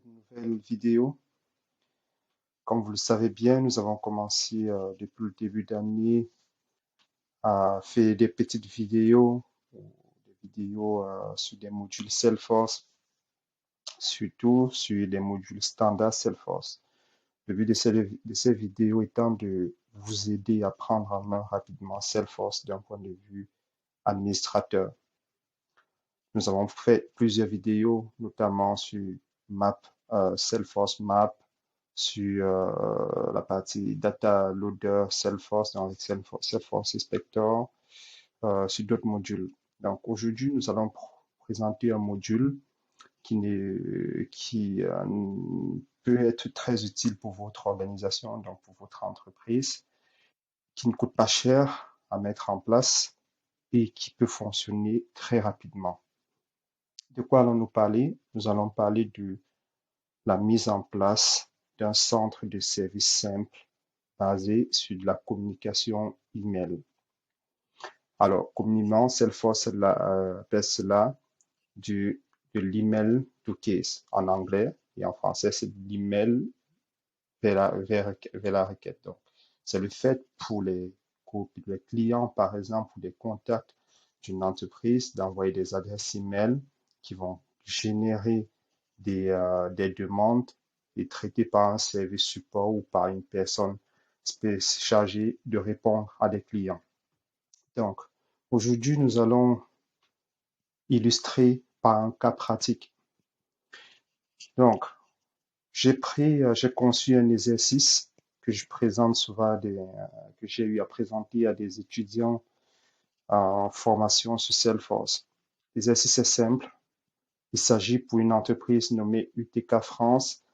cette nouvelle vidéo. Comme vous le savez bien, nous avons commencé depuis le début d'année à faire des petites vidéos, ou des vidéos sur des modules Salesforce, surtout sur les modules standards Salesforce. Le but de ces vidéos étant de vous aider à prendre en main rapidement Salesforce d'un point de vue administrateur. Nous avons fait plusieurs vidéos, notamment sur Map, Salesforce Map, sur la partie Data Loader Salesforce dans Salesforce Inspector, sur d'autres modules. Donc aujourd'hui, nous allons présenter un module qui peut être très utile pour votre organisation, donc pour votre entreprise, qui ne coûte pas cher à mettre en place et qui peut fonctionner très rapidement. De quoi allons-nous parler? Nous allons parler de la mise en place d'un centre de services simple basé sur de la communication email. Alors, communément, Salesforce appelle cela de l'email to case en anglais et en français, c'est de l'email vers la requête. Donc, c'est le fait pour les clients, par exemple, ou des contacts d'une entreprise, d'envoyer des adresses email qui vont générer des demandes et traitées par un service support ou par une personne chargée de répondre à des clients. Donc, aujourd'hui, nous allons illustrer par un cas pratique. Donc, j'ai conçu un exercice que je présente souvent, que j'ai eu à présenter à des étudiants en formation sur Salesforce. L'exercice est simple. Il s'agit pour une entreprise nommée UTK France,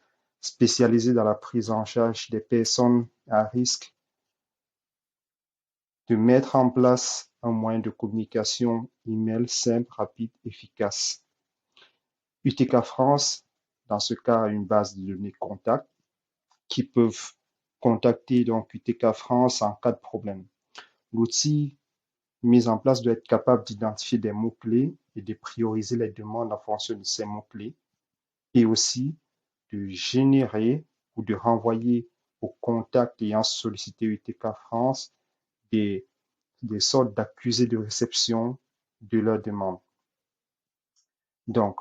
spécialisée dans la prise en charge des personnes à risque, de mettre en place un moyen de communication email simple, rapide, efficace. UTK France, dans ce cas, a une base de données contact qui peuvent contacter donc UTK France en cas de problème. L'outil mis en place doit être capable d'identifier des mots-clés et de prioriser les demandes en fonction de ces mots-clés et aussi de générer ou de renvoyer aux contacts ayant sollicité UTK France des sortes d'accusés de réception de leur demande. Donc,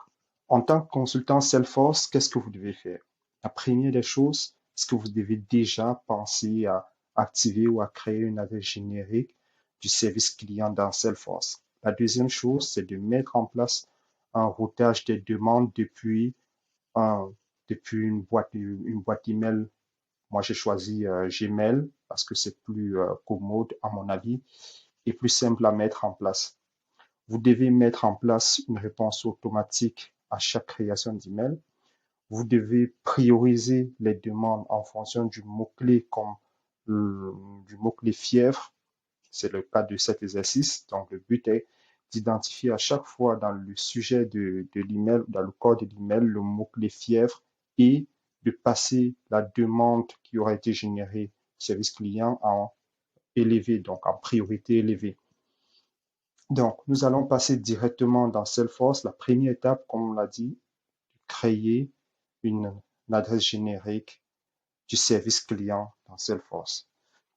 en tant que consultant Salesforce, qu'est-ce que vous devez faire? La première des choses, est-ce que vous devez déjà penser à activer ou à créer une adresse générique du service client dans Salesforce? La deuxième chose, c'est de mettre en place un routage des demandes depuis une boîte email. Moi, j'ai choisi Gmail parce que c'est plus commode à mon avis et plus simple à mettre en place. Vous devez mettre en place une réponse automatique à chaque création d'email. Vous devez prioriser les demandes en fonction du mot-clé comme du mot-clé fièvre. C'est le cas de cet exercice. Donc, le but est d'identifier à chaque fois dans le sujet de l'email, dans le corps de l'email, le mot-clé fièvre et de passer la demande qui aura été générée service client en élevé, donc en priorité élevée. Donc, nous allons passer directement dans Salesforce. La première étape, comme on l'a dit, créer une adresse générique du service client dans Salesforce.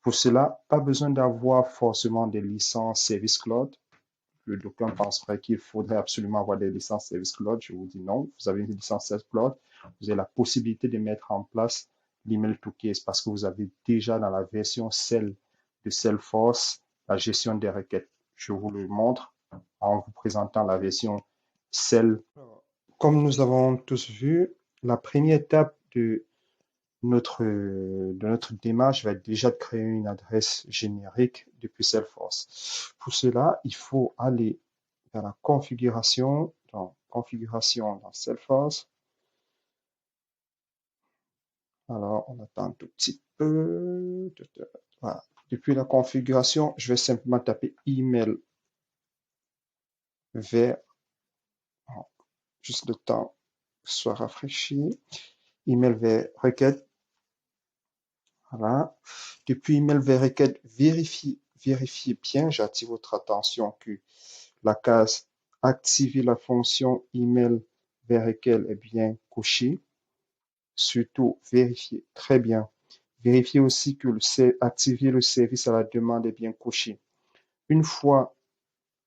Pour cela, pas besoin d'avoir forcément des licences Service Cloud. Le docteur penserait qu'il faudrait absolument avoir des licences Service Cloud. Je vous dis non, vous avez une licence Service Cloud. Vous avez la possibilité de mettre en place l'email to case parce que vous avez déjà dans la version celle de Salesforce la gestion des requêtes. Je vous le montre en vous présentant la version celle. Comme nous avons tous vu, la première étape de notre démarche va être déjà de créer une adresse générique depuis Salesforce. Pour cela, il faut aller vers la configuration, dans Salesforce. Alors, on attend un tout petit peu. Voilà. Depuis la configuration, je vais simplement taper email vers, juste le temps soit rafraîchi, email vers requête. Voilà. Depuis email vers requête, vérifiez bien, j'attire votre attention que la case activer la fonction email vers requête est bien cochée. surtout, vérifiez. Très bien. Vérifiez aussi que activer le service à la demande est bien coché. Une fois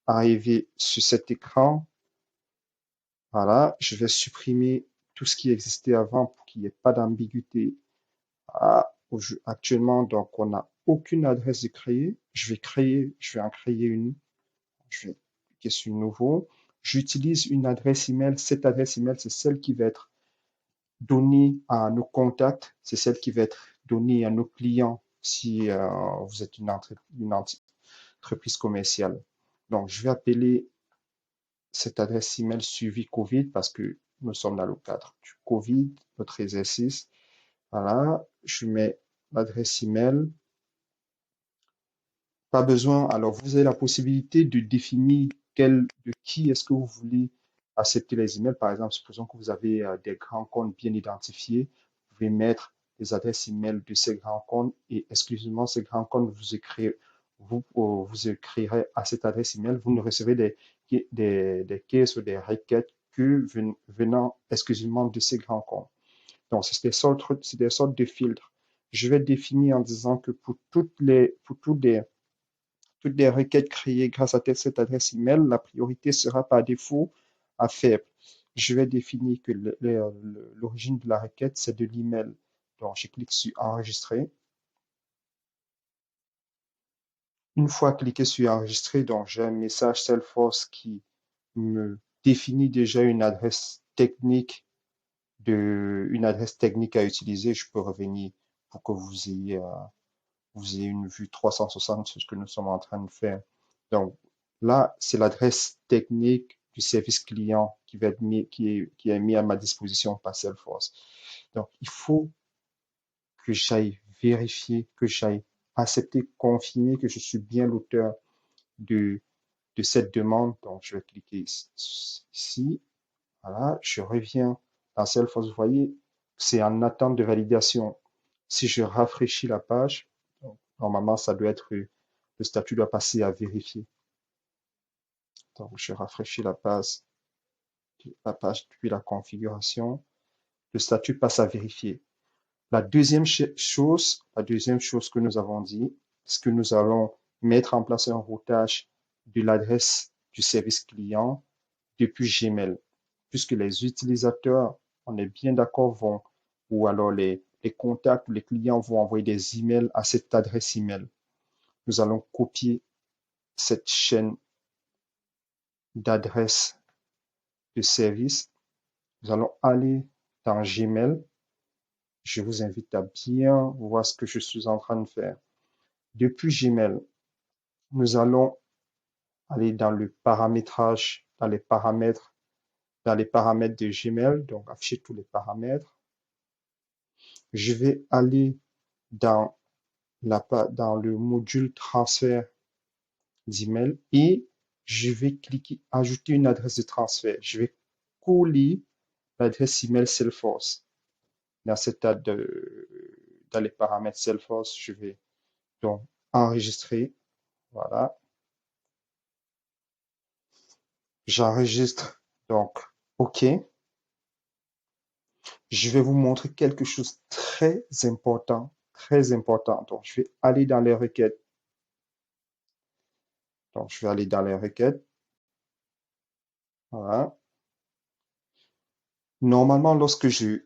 arrivé sur cet écran, voilà, je vais supprimer tout ce qui existait avant pour qu'il n'y ait pas d'ambiguïté. Actuellement, donc, on n'a aucune adresse de créer. Je vais en créer une. Je vais cliquer sur nouveau. J'utilise une adresse email. Cette adresse email, c'est celle qui va être donnée à nos contacts. C'est celle qui va être donnée à nos clients si vous êtes une entreprise commerciale. Donc, je vais appeler cette adresse email suivi COVID parce que nous sommes dans le cadre du COVID, notre exercice. Voilà, je mets l'adresse email. Pas besoin. Alors, vous avez la possibilité de définir de qui est-ce que vous voulez accepter les emails. Par exemple, supposons que vous avez des grands comptes bien identifiés. Vous pouvez mettre les adresses email de ces grands comptes et exclusivement ces grands comptes vous écrirez à cette adresse email. Vous ne recevez des caisses ou des requêtes que venant exclusivement de ces grands comptes. Donc, c'est des sortes de filtres. Je vais définir en disant que pour toutes les requêtes créées grâce à cette adresse email, la priorité sera par défaut à faible. Je vais définir que l'origine de la requête, c'est de l'email. Donc, je clique sur enregistrer. Une fois cliqué sur enregistrer, donc j'ai un message Salesforce qui me définit déjà une adresse technique à utiliser. Je peux revenir pour que vous ayez une vue 360 sur ce que nous sommes en train de faire. Donc là, c'est l'adresse technique du service client qui va être qui est mis à ma disposition par Salesforce. Donc, il faut que j'aille vérifier, que j'aille accepter, confirmer que je suis bien l'auteur de, de cette demande. Donc, je vais cliquer ici. Voilà, je reviens dans Salesforce. Vous voyez, c'est en attente de validation. Si je rafraîchis la page, normalement, le statut doit passer à vérifier. Donc, je rafraîchis la page depuis la configuration. Le statut passe à vérifier. La deuxième chose que nous avons dit, c'est que nous allons mettre en place un routage de l'adresse du service client depuis Gmail, puisque les utilisateurs, on est bien d'accord, ou alors les contacts, les clients vont envoyer des emails à cette adresse email. Nous allons copier cette chaîne d'adresse de service. Nous allons aller dans Gmail. Je vous invite à bien voir ce que je suis en train de faire. Depuis Gmail, nous allons aller dans le paramétrage, dans les paramètres de Gmail, donc afficher tous les paramètres. Je vais aller dans le module transfert d'email et je vais cliquer ajouter une adresse de transfert. Je vais coller l'adresse email Salesforce. Dans dans les paramètres Salesforce, je vais donc enregistrer. Voilà. J'enregistre. Donc, OK. Je vais vous montrer quelque chose de très important, très important. Donc, je vais aller dans les requêtes. Donc, je vais aller dans les requêtes. Voilà. Normalement, lorsque je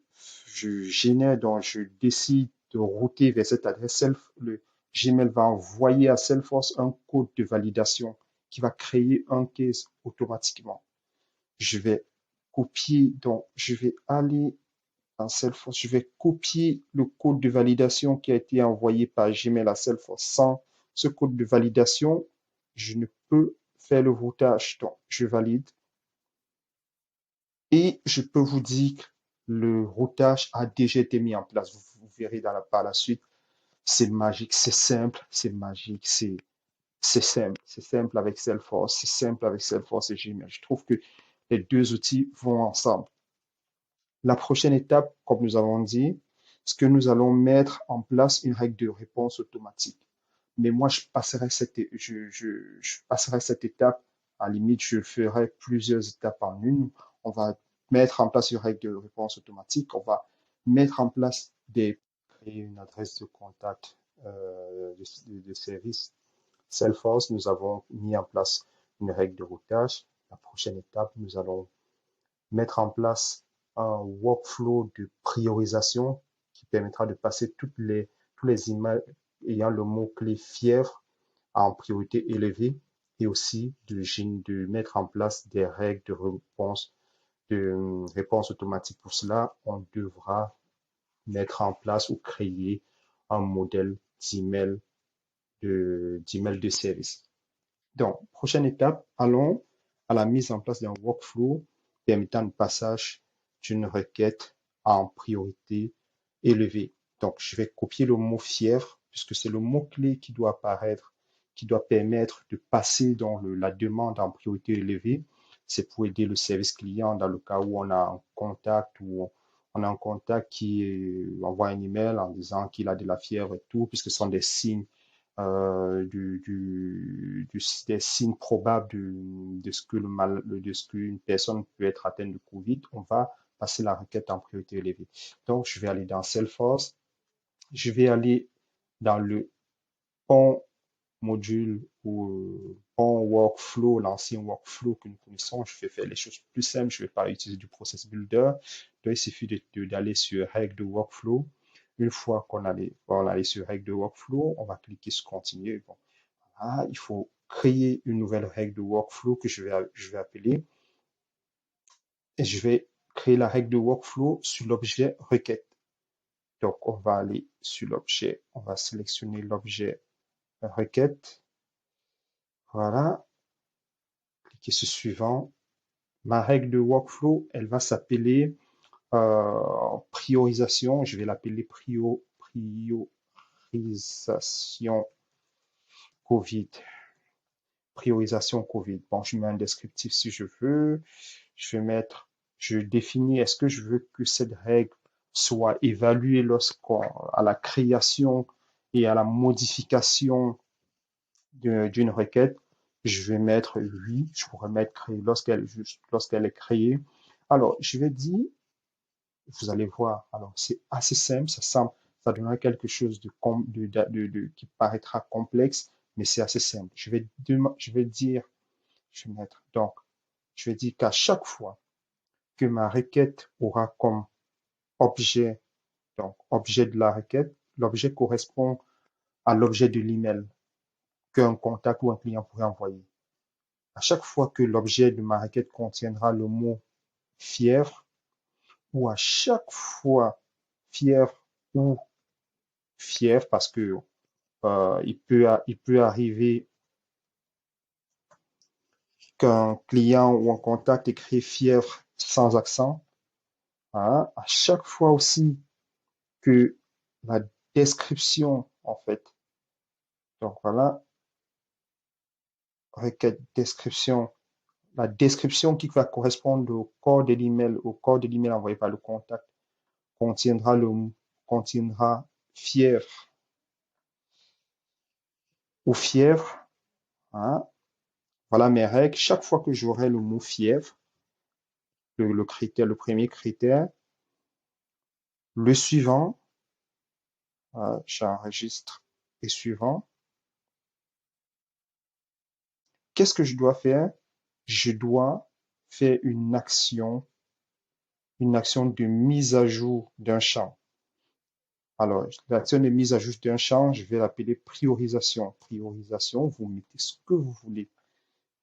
génère, donc je décide de router vers cette adresse, le Gmail va envoyer à Salesforce un code de validation qui va créer un case automatiquement. Je vais copier, donc je vais aller dans Salesforce, je vais copier le code de validation qui a été envoyé par Gmail à Salesforce. Sans ce code de validation, je ne peux faire le routage. Donc, je valide. Et je peux vous dire que le routage a déjà été mis en place. Vous verrez par la suite. C'est magique, c'est simple, c'est magique, c'est simple. C'est simple avec Salesforce, c'est simple avec Salesforce et Gmail. Je trouve que les deux outils vont ensemble. La prochaine étape, comme nous avons dit, c'est que nous allons mettre en place une règle de réponse automatique. Mais moi, je passerai cette étape. À la limite, je ferai plusieurs étapes en une. On va mettre en place une règle de réponse automatique. On va mettre en place créer une adresse de contact de service Salesforce. Nous avons mis en place une règle de routage. La prochaine étape, nous allons mettre en place un workflow de priorisation qui permettra de passer tous les emails ayant le mot-clé fièvre en priorité élevée et aussi de mettre en place des règles de réponse automatique. Pour cela, on devra mettre en place ou créer un modèle d'email de service. Donc, prochaine étape, allons à la mise en place d'un workflow permettant le passage d'une requête en priorité élevée. Donc, je vais copier le mot fièvre puisque c'est le mot-clé qui doit apparaître, qui doit permettre de passer dans la demande en priorité élevée. C'est pour aider le service client dans le cas où on a un contact ou on a un contact qui envoie un email en disant qu'il a de la fièvre et tout, puisque ce sont des signes des signes probables de ce que de ce qu'une personne peut être atteinte de Covid, on va passer la requête en priorité élevée. Donc, je vais aller dans Salesforce, je vais aller dans le bon module ou bon workflow, l'ancien workflow que nous connaissons. Je vais faire les choses plus simples, je ne vais pas utiliser du process builder. Donc, il suffit d'aller sur règle de workflow. Une fois qu'on allait sur règle de workflow, on va cliquer sur continuer. Bon, il faut créer une nouvelle règle de workflow que je vais appeler. Et je vais créer la règle de workflow sur l'objet requête. Donc, on va aller sur l'objet, on va sélectionner l'objet requête. Voilà. Cliquez sur suivant. Ma règle de workflow, elle va s'appeler priorisation. Je vais l'appeler priorisation COVID. Priorisation COVID. Bon, je mets un descriptif si je veux. Je définis, est-ce que je veux que cette règle soit évaluée à la création et à la modification d'une requête. Je vais mettre oui, je pourrais mettre créer lorsqu'elle est créée. Alors, je vais dire, vous allez voir, alors c'est assez simple, ça donnera quelque chose qui paraîtra complexe, mais c'est assez simple. Je vais dire, je vais mettre, donc, je vais dire qu'à chaque fois que ma requête aura comme objet, donc objet de la requête, l'objet correspond à l'objet de l'email qu'un contact ou un client pourrait envoyer. À chaque fois que l'objet de ma requête contiendra le mot fièvre, ou à chaque fois fièvre ou fièvre, parce que il peut arriver qu'un client ou un contact écrit fièvre sans accent. Hein. À chaque fois aussi que la description, en fait, donc voilà, requête description, la description qui va correspondre au corps de l'email envoyé par le contact contiendra contiendra fièvre ou fièvre. Hein. Voilà mes règles. Chaque fois que j'aurai le mot fièvre, le premier critère, le suivant, j'enregistre et suivant. Qu'est-ce que je dois faire? Je dois faire une action de mise à jour d'un champ. Alors, l'action de mise à jour d'un champ, je vais l'appeler priorisation. Priorisation, vous mettez ce que vous voulez.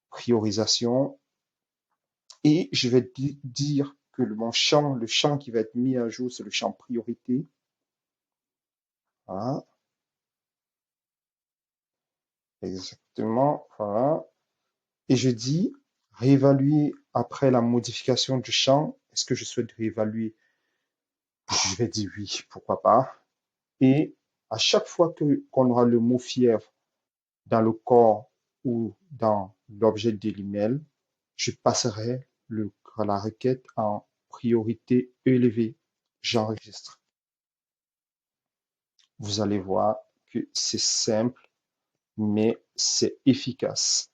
Priorisation. Et je vais dire que le champ qui va être mis à jour, c'est le champ priorité. Voilà. Exactement. Voilà. Et je dis réévaluer après la modification du champ. Est-ce que je souhaite réévaluer? Je vais dire oui, pourquoi pas. Et à chaque fois qu'on aura le mot fièvre dans le corps ou dans l'objet de l'email, je passerai la requête en priorité élevée. J'enregistre. Vous allez voir que c'est simple, mais c'est efficace.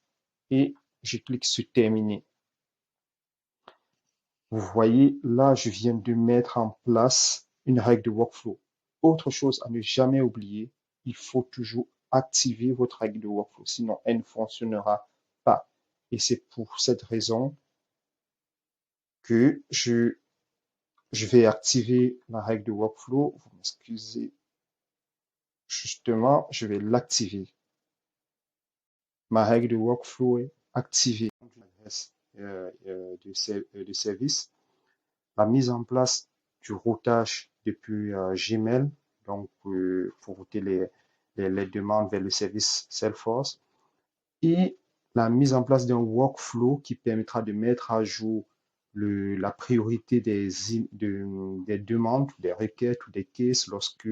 Et je clique sur terminer. Vous voyez, là, je viens de mettre en place une règle de workflow. Autre chose à ne jamais oublier, il faut toujours activer votre règle de workflow, sinon elle ne fonctionnera pas. Et c'est pour cette raison que je vais activer la règle de workflow. Vous m'excusez, justement, je vais l'activer. Ma règle de workflow est activée. L'adresse de service, la mise en place du routage depuis Gmail, donc pour router les demandes vers le service Salesforce, et la mise en place d'un workflow qui permettra de mettre à jour la priorité des demandes, des requêtes ou des cases lorsque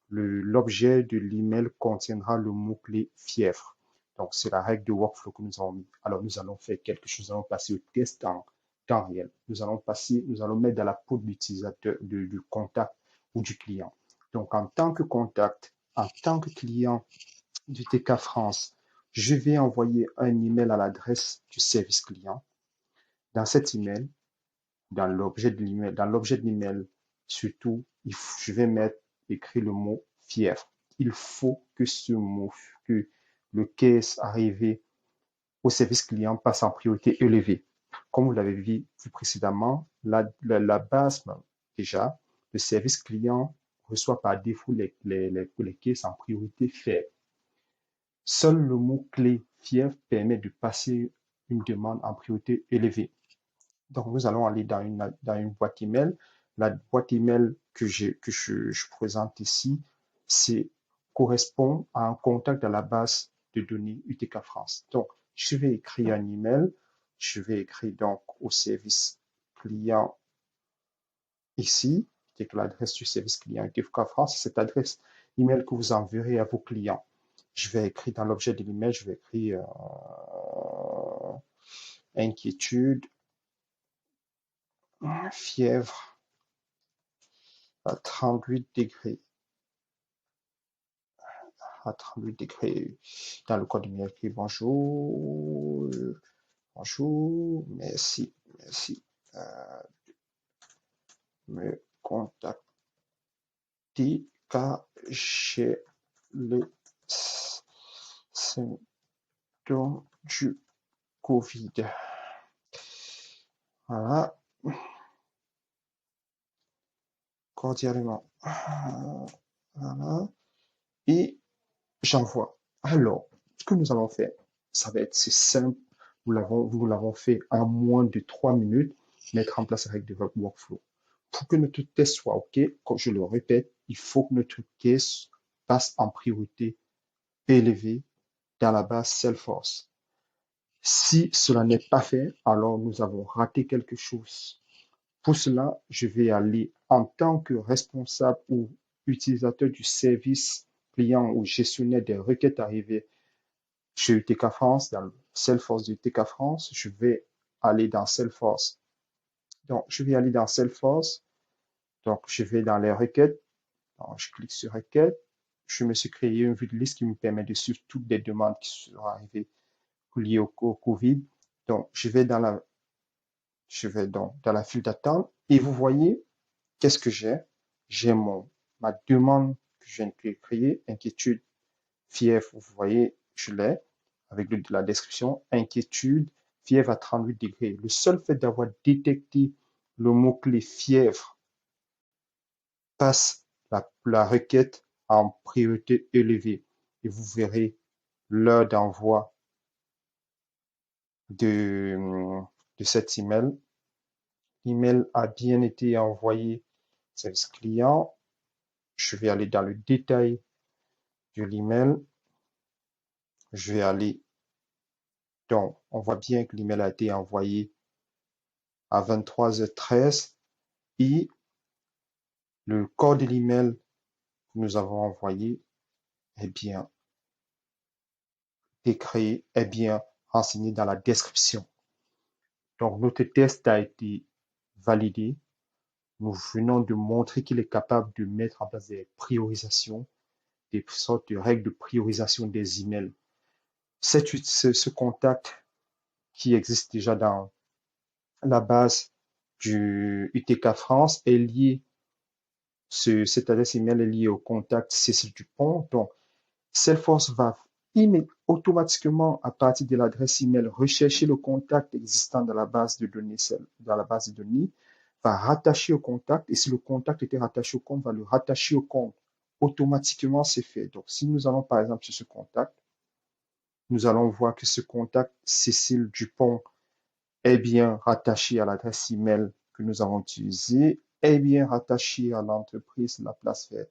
l'objet de l'email contiendra le mot-clé fièvre. Donc, c'est la règle de workflow que nous avons mis. Alors, nous allons faire quelque chose. Nous allons passer au test en temps réel. Nous allons mettre dans la peau de l'utilisateur, du contact ou du client. Donc, en tant que contact, en tant que client du TK France, je vais envoyer un email à l'adresse du service client. Dans cet email, dans l'objet de l'email, surtout, je vais écrire le mot fièvre. Il faut que ce mot, que le case arrivé au service client passe en priorité élevée. Comme vous l'avez vu précédemment, la base, déjà, le service client reçoit par défaut les cases en priorité faible. Seul le mot-clé fièvre permet de passer une demande en priorité élevée. Donc, nous allons aller dans une boîte email. La boîte email que je présente ici, correspond à un contact dans la base de données UTK France. Donc, je vais écrire un email. Je vais écrire donc au service client ici, qui est l'adresse du service client UTK France. Cette adresse email que vous enverrez à vos clients. Je vais écrire dans l'objet de l'email, je vais écrire inquiétude, fièvre à 38 degrés. À 38 degrés. Dans le code email, écrit bonjour, bonjour, merci me contacter car j'ai les symptômes du Covid. Voilà. Cordialement. Voilà. Et j'envoie. Alors, ce que nous allons faire, ça va être si simple. Nous l'avons fait en moins de 3 minutes, mettre en place la règle de votre workflow. Pour que notre test soit OK, comme je le répète, il faut que notre case passe en priorité élevée dans la base Salesforce. Si cela n'est pas fait, alors nous avons raté quelque chose. Pour cela, je vais aller en tant que responsable ou utilisateur du service client ou gestionnaire des requêtes arrivées chez UTK France, dans le Salesforce de UTK France, je vais aller dans Salesforce. Donc, je vais aller dans Salesforce. Donc, je vais dans les requêtes. Donc, je clique sur requêtes. Je me suis créé une vue de liste qui me permet de suivre toutes les demandes qui sont arrivées liées au Covid. Donc, je vais dans la file d'attente et vous voyez, qu'est-ce que j'ai? J'ai ma demande que je viens de créer, inquiétude, fièvre, vous voyez, je l'ai avec la description, inquiétude, fièvre à 38 degrés. Le seul fait d'avoir détecté le mot-clé fièvre passe la requête en priorité élevée et vous verrez l'heure d'envoi de cet email. L'email a bien été envoyé service client. Je vais aller dans le détail de l'email. Je vais aller, donc on voit bien que l'email a été envoyé à 23h13 et le code de l'email que nous avons envoyé est bien décrit, est bien renseigné dans la description. Donc notre test a été validé. Nous venons de montrer qu'il est capable de mettre en place des priorisations, des sortes de règles de priorisation des emails. Ce contact qui existe déjà dans la base du UTK France est lié Cette adresse email est liée au contact Cécile Dupont. Donc, Salesforce va automatiquement, à partir de l'adresse email, rechercher le contact existant dans la base de données, va rattacher au contact, et si le contact était rattaché au compte, va le rattacher au compte. Automatiquement, c'est fait. Donc, si nous allons par exemple sur ce contact, nous allons voir que ce contact Cécile Dupont est bien rattaché à l'adresse email que nous avons utilisée, est bien rattaché à l'entreprise La Place Verte.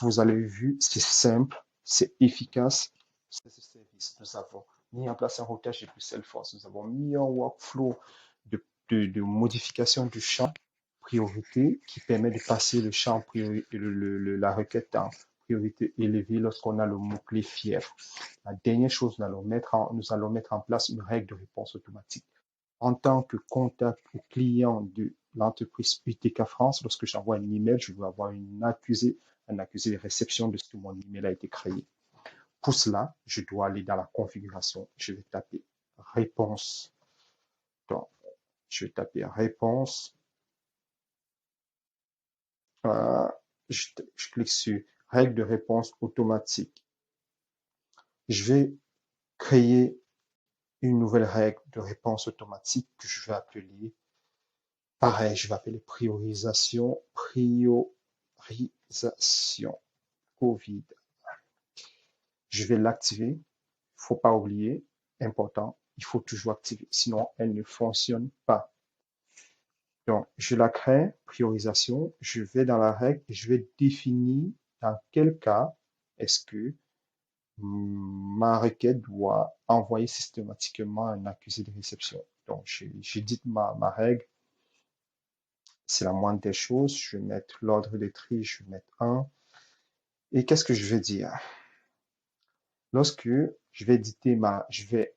Vous avez vu, c'est simple, c'est efficace. C'est ce service. Nous avons mis en place un routage depuis Salesforce. Nous avons mis un workflow de modification du champ priorité qui permet de passer le champ priorité, la requête en priorité élevée lorsqu'on a le mot-clé fièvre. La dernière chose, nous allons mettre en place une règle de réponse automatique. En tant que contact ou client de l'entreprise UTK France, lorsque j'envoie un email, je veux avoir un accusé de réception de ce que mon email a été créé. Pour cela, je dois aller dans la configuration. Je vais taper réponse. Donc, je vais taper réponse. Je clique sur règle de réponse automatique. Je vais créer une nouvelle règle de réponse automatique que je vais appeler, pareil, je vais appeler priorisation Covid. Je vais l'activer. Il ne faut pas oublier, important, il faut toujours activer, sinon elle ne fonctionne pas. Donc, je la crée, priorisation, je vais dans la règle et je vais définir dans quel cas est-ce que ma requête doit envoyer systématiquement un accusé de réception. Donc, j'édite ma règle. C'est la moindre des choses. Je vais mettre l'ordre des tri, je vais mettre 1. Et qu'est-ce que je vais dire? Lorsque je vais je vais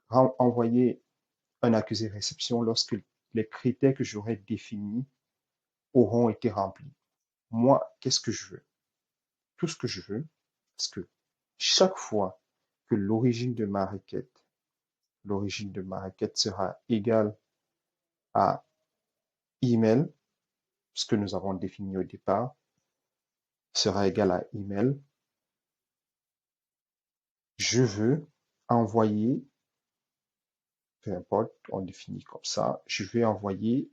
envoyer un accusé de réception lorsque les critères que j'aurais définis auront été remplis. Moi, qu'est-ce que je veux? Tout ce que je veux, c'est que chaque fois que l'origine de ma requête sera égale à email, ce que nous avons défini au départ, sera égal à email. Je veux envoyer, peu importe, on définit comme ça, je vais envoyer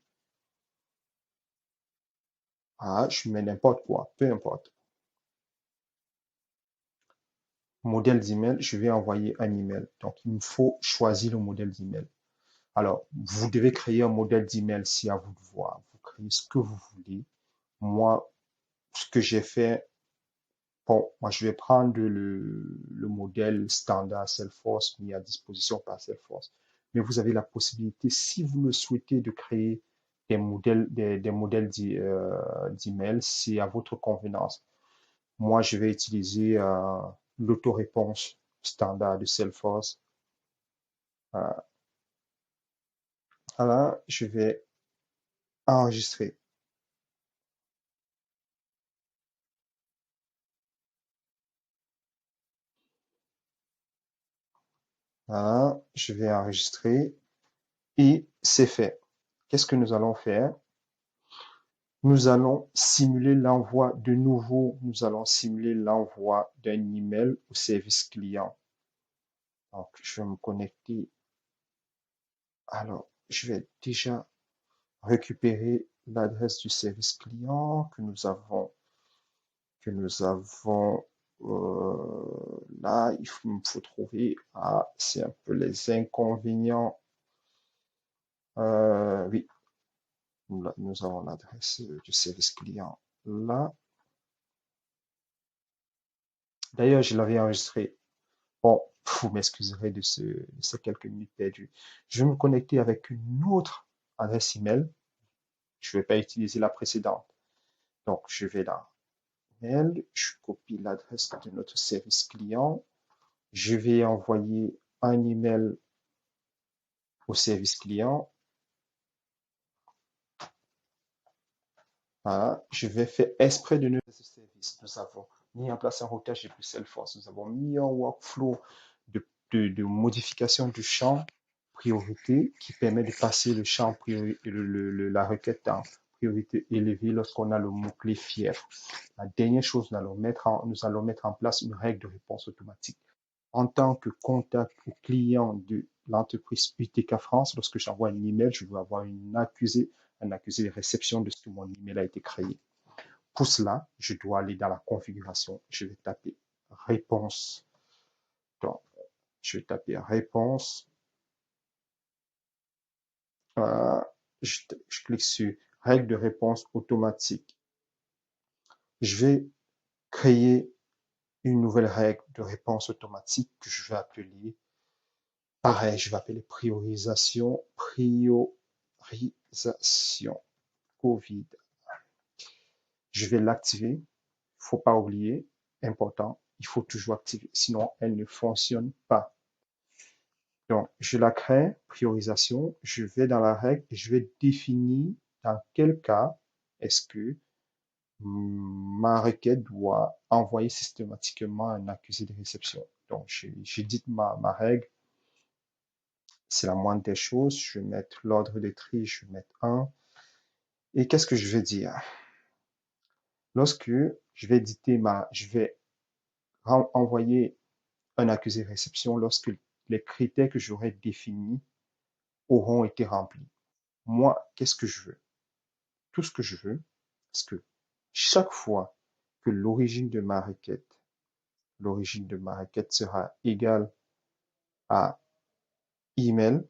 je mets n'importe quoi, peu importe. Modèle d'email, je vais envoyer un email. Donc, il me faut choisir le modèle d'email. Alors, vous devez créer un modèle d'email, c'est à vous de voir. Vous créez ce que vous voulez. Moi, ce que j'ai fait, bon, moi, je vais prendre le modèle standard Salesforce mis à disposition par Salesforce. Mais vous avez la possibilité, si vous le souhaitez, de créer des modèles d'email, c'est à votre convenance. Moi, je vais utiliser l'autoréponse standard de Salesforce. Voilà, je vais enregistrer. Voilà, je vais enregistrer et c'est fait. Qu'est-ce que nous allons faire? Nous allons simuler l'envoi de nouveau. Nous allons simuler l'envoi d'un email au service client. Donc, je vais me connecter. Alors, je vais déjà récupérer l'adresse du service client que nous avons là. Il me faut trouver. C'est un peu les inconvénients. Oui, nous avons l'adresse du service client là. D'ailleurs, je l'avais enregistré. Bon, vous m'excuserez de ces quelques minutes perdues. Je vais me connecter avec une autre adresse email. Je ne vais pas utiliser la précédente. Donc, je vais dans Mail, je copie l'adresse de notre service client. Je vais envoyer un email au service client. Voilà, je vais faire exprès de notre service. Nous avons mis en place un routage depuis Salesforce. Nous avons mis un workflow de modification du champ priorité qui permet de passer le champ priorité, la requête en priorité élevée lorsqu'on a le mot-clé fièvre. La dernière chose, nous allons mettre en place une règle de réponse automatique. En tant que contact ou client de l'entreprise UTK France, lorsque j'envoie un email, je dois avoir un accusé de réception de ce que mon email a été créé. Pour cela, je dois aller dans la configuration. Je vais taper réponse. Donc, je vais taper réponse. Je clique sur règle de réponse automatique. Je vais créer une nouvelle règle de réponse automatique que je vais appeler, pareil, je vais appeler priorisation Covid. Je vais l'activer. Il ne faut pas oublier, important, il faut toujours activer, sinon elle ne fonctionne pas. Donc, je la crée, priorisation, je vais dans la règle et je vais définir dans quel cas est-ce que ma requête doit envoyer systématiquement un accusé de réception. Donc, j'édite ma règle. C'est la moindre des choses. Je vais mettre l'ordre des tri, je vais mettre 1. Et qu'est-ce que je vais dire? Lorsque je vais je vais envoyer un accusé de réception lorsque les critères que j'aurais définis auront été remplis. Moi, qu'est-ce que je veux? Tout ce que je veux, c'est que chaque fois que l'origine de ma requête sera égale à email,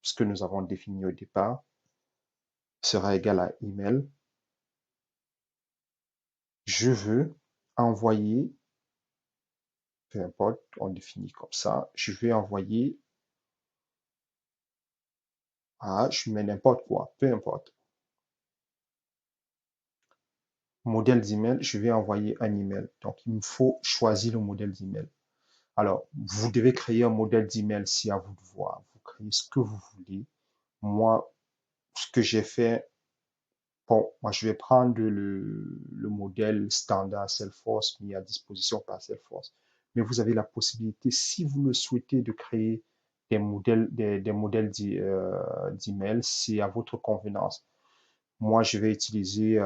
ce que nous avons défini au départ, sera égal à email. Je veux envoyer, peu importe, on définit comme ça, je vais envoyer je mets n'importe quoi, peu importe. Modèle d'email, je vais envoyer un email. Donc, il me faut choisir le modèle d'email. Alors, vous devez créer un modèle d'email, c'est à vous de voir. Vous créez ce que vous voulez. Moi, ce que j'ai fait, bon, moi, je vais prendre le modèle standard Salesforce mis à disposition par Salesforce. Mais vous avez la possibilité, si vous le souhaitez, de créer des modèles d'email, c'est à votre convenance. Moi, je vais utiliser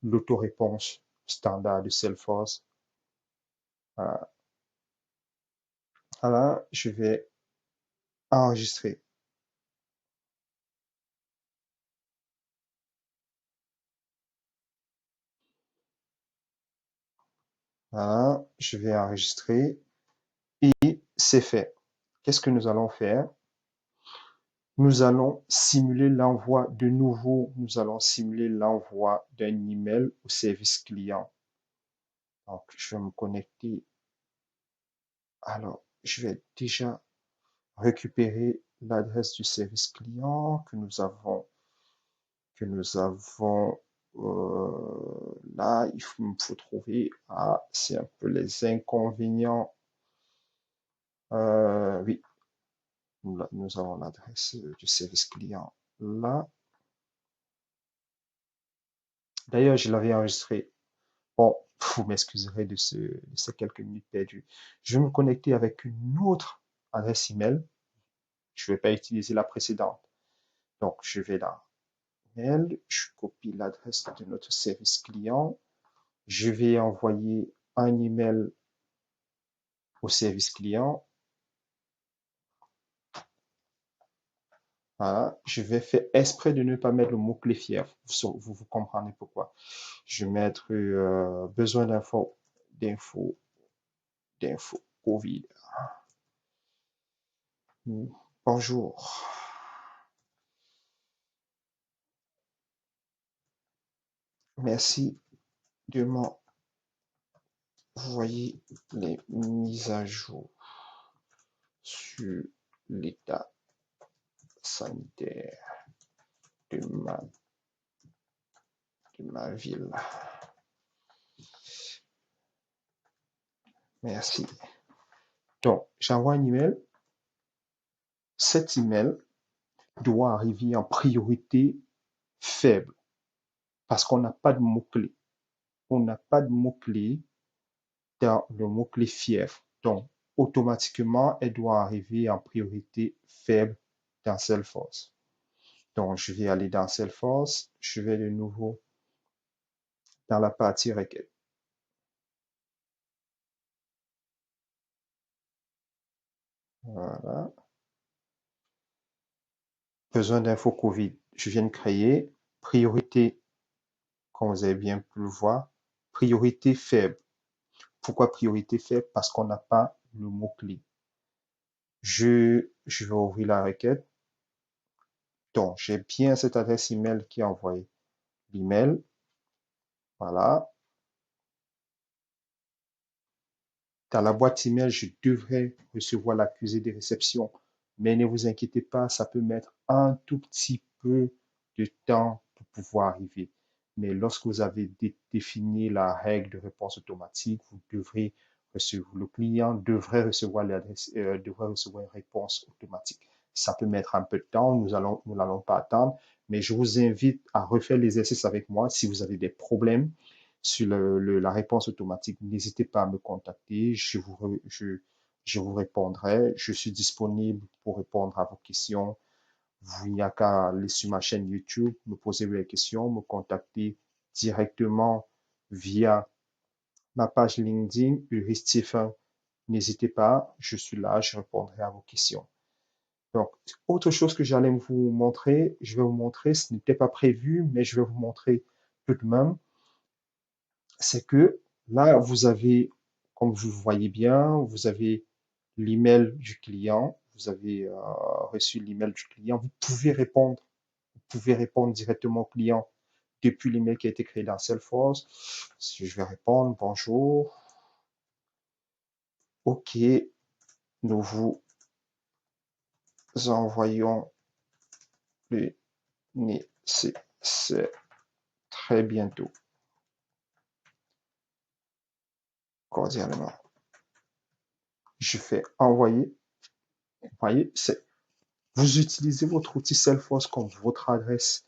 l'autoréponse standard de Salesforce. Alors, je vais enregistrer. Voilà, je vais enregistrer et c'est fait. Qu'est-ce que nous allons faire? Nous allons simuler l'envoi de nouveau. Nous allons simuler l'envoi d'un email au service client. Donc, je vais me connecter. Alors, je vais déjà récupérer l'adresse du service client que nous avons là. Il faut trouver. C'est un peu les inconvénients. Oui, nous avons l'adresse du service client là. D'ailleurs, je l'avais enregistré. Bon, vous m'excuserez de ces quelques minutes perdues. Je vais me connecter avec une autre adresse email. Je ne vais pas utiliser la précédente. Donc, je vais dans Mail, je copie l'adresse de notre service client. Je vais envoyer un email au service client. Voilà. Je vais faire exprès de ne pas mettre le mot-clé fièvre. Vous comprenez pourquoi. Je vais mettre besoin d'infos Covid. Bonjour. Merci de m'envoyer les mises à jour sur l'état sanitaire de ma ville. Merci. Donc, j'envoie un email. Cet email doit arriver en priorité faible parce qu'on n'a pas de mot-clé. On n'a pas de mot-clé dans le mot-clé fièvre. Donc, automatiquement, elle doit arriver en priorité faible dans Salesforce. Donc, je vais aller dans Salesforce. Je vais de nouveau dans la partie requête. Voilà. Besoin d'infos COVID. Je viens de créer. Priorité, comme vous avez bien pu le voir. Priorité faible. Pourquoi priorité faible? Parce qu'on n'a pas le mot-clé. Je vais ouvrir la requête. Donc, j'ai bien cette adresse email qui est envoyée. L'email. Voilà. Dans la boîte email, je devrais recevoir l'accusé de réception. Mais ne vous inquiétez pas, ça peut mettre un tout petit peu de temps pour pouvoir arriver. Mais lorsque vous avez défini la règle de réponse automatique, vous devrez recevoir, le client devrait recevoir l'adresse, devrait recevoir une réponse automatique. Ça peut mettre un peu de temps, nous n'allons pas attendre, mais je vous invite à refaire l'exercice avec moi si vous avez des problèmes sur la réponse automatique. N'hésitez pas à me contacter, je vous répondrai. Je suis disponible pour répondre à vos questions. Il n'y a qu'à aller sur ma chaîne YouTube, me poser des questions, me contacter directement via ma page LinkedIn, Ulrich Stephen. N'hésitez pas, je suis là, je répondrai à vos questions. Donc, autre chose que j'allais vous montrer, je vais vous montrer, ce n'était pas prévu, mais je vais vous montrer tout de même, c'est que là, vous avez, comme vous voyez bien, vous avez l'email du client, vous avez reçu l'email du client, vous pouvez répondre directement au client depuis l'email qui a été créé dans Salesforce. Si je vais répondre, bonjour, ok, nous vous envoyons le nécessaire très bientôt, cordialement. Je fais envoyer, vous voyez, vous utilisez votre outil Salesforce comme votre adresse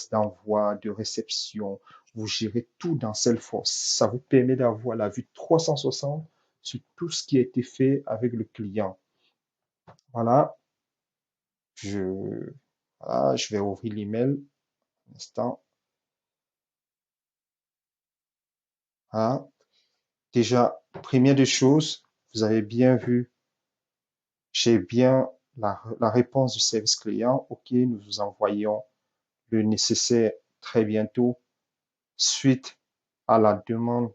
d'envoi, de réception. Vous gérez tout dans Salesforce. Ça vous permet d'avoir la vue 360 sur tout ce qui a été fait avec le client. Voilà, je, voilà, je vais ouvrir l'email. Un instant. Voilà. Déjà, première des choses, vous avez bien vu, j'ai bien la réponse du service client. OK, nous vous envoyons le nécessaire très bientôt suite à la demande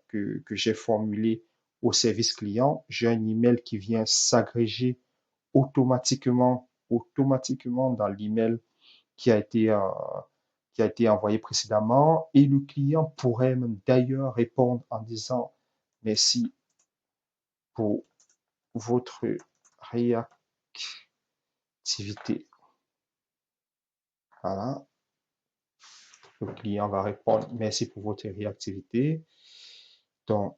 que j'ai formulée au service client. J'ai un email qui vient s'agréger automatiquement dans l'email qui a été, euh, qui a été envoyé précédemment et le client pourrait même d'ailleurs répondre en disant merci pour votre réactivité. Voilà. Le client va répondre merci pour votre réactivité. Donc,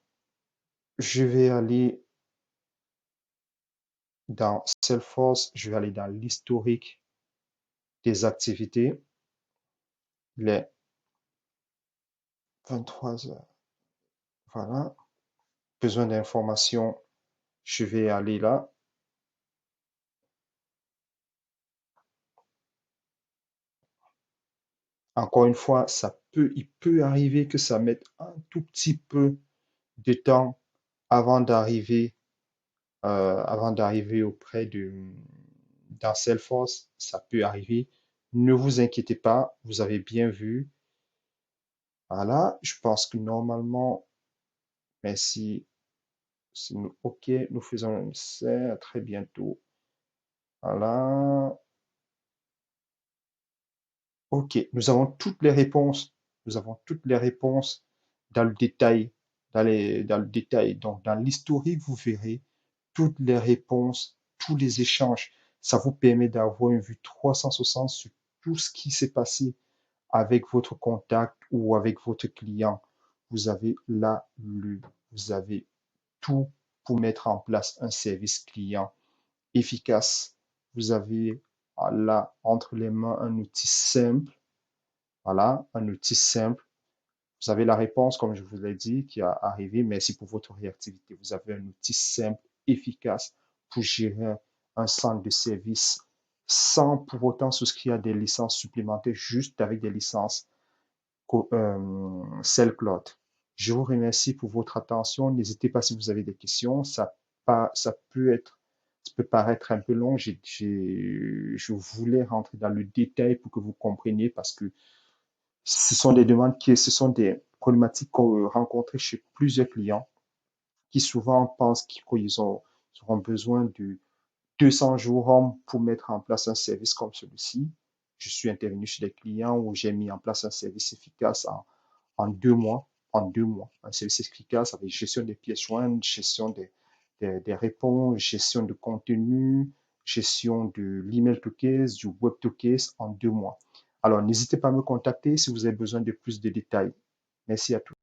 je vais aller dans Salesforce, je vais aller dans l'historique des activités, les 23 heures. Voilà. Besoin d'informations, je vais aller là. Encore une fois, il peut arriver que ça mette un tout petit peu de temps avant d'arriver auprès dans Salesforce. Ça peut arriver. Ne vous inquiétez pas, vous avez bien vu. Voilà, je pense que normalement, merci. OK, nous faisons un essai. À très bientôt. Voilà. OK, nous avons toutes les réponses. Nous avons toutes les réponses dans le détail. Dans le détail. Donc, dans l'historique, vous verrez toutes les réponses, tous les échanges. Ça vous permet d'avoir une vue 360 sur tout ce qui s'est passé avec votre contact ou avec votre client. Vous avez vous avez tout pour mettre en place un service client efficace. Vous avez là entre les mains un outil simple. Voilà, un outil simple. Vous avez la réponse, comme je vous l'ai dit, qui a arrivé. Merci pour votre réactivité. Vous avez un outil simple, efficace pour gérer un centre de service sans pour autant souscrire à des licences supplémentaires, juste avec des licences Cell-Cloud. Je vous remercie pour votre attention. N'hésitez pas si vous avez des questions. Ça peut paraître un peu long. Je voulais rentrer dans le détail pour que vous compreniez parce que ce sont des problématiques qu'on rencontre chez plusieurs clients qui souvent pensent ils auront besoin de 200 jours hommes pour mettre en place un service comme celui-ci. Je suis intervenu chez des clients où j'ai mis en place un service efficace en 2 mois. En 2 mois, un service efficace avec gestion des pièces jointes, gestion des réponses, gestion de contenu, gestion de l'email to case, du web to case en 2 mois. Alors, n'hésitez pas à me contacter si vous avez besoin de plus de détails. Merci à tous.